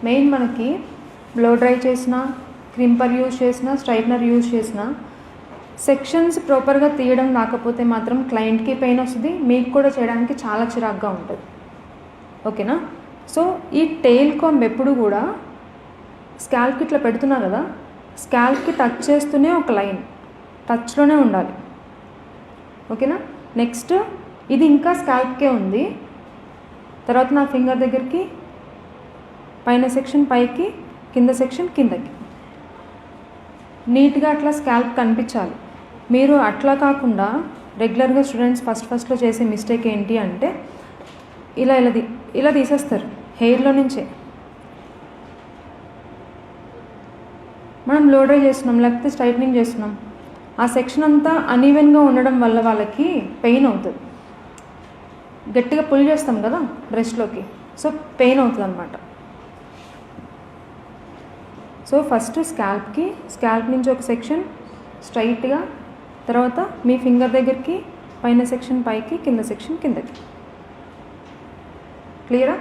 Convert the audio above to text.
Main మనకి blow dry చేసిన, crimper use చేసిన, స్ట్రైట్నర్ యూజ్ చేసిన సెక్షన్స్ ప్రాపర్గా తీయడం రాకపోతే మాత్రం క్లయింట్కి పెయిన్ వస్తుంది, మీకు కూడా చేయడానికి చాలా చిరాగ్గా ఉంటుంది. ఓకేనా? సో ఈ టెయిల్ కాంబ్ ఎప్పుడు కూడా స్కాల్ప్కి ఇట్లా పెడుతున్నా కదా, స్కాల్ప్కి టచ్ చేస్తూనే ఒక లైన్ టచ్లోనే ఉండాలి. ఓకేనా? నెక్స్ట్ ఇది ఇంకా స్కాల్ప్కే ఉంది, తర్వాత నా ఫింగర్ దగ్గరికి పైన సెక్షన్ పైకి, కింద సెక్షన్ కిందకి నీట్గా అట్లా స్కాల్ప్ కనిపించాలి. మీరు అట్లా కాకుండా రెగ్యులర్గా స్టూడెంట్స్ ఫస్ట్లో చేసే మిస్టేక్ ఏంటి అంటే ఇలా తీసేస్తారు హెయిర్లో నుంచే. మనం బ్లో డ్రై చేస్తున్నాం లేకపోతే స్ట్రైట్నింగ్ చేస్తున్నాం, ఆ సెక్షన్ అంతా అన్ఈవెన్గా ఉండడం వల్ల వాళ్ళకి పెయిన్ అవుతుంది. గట్టిగా పుల్ చేస్తాం కదా బ్రష్లోకి, సో పెయిన్ అవుతుంది అన్నమాట. సో ఫస్ట్ స్కాల్ప్ నుంచి ఒక సెక్షన్ స్ట్రైట్గా, తర్వాత మీ ఫింగర్ దగ్గరికి పైన సెక్షన్ పైకి, కింద సెక్షన్ కిందకి. క్లియరా?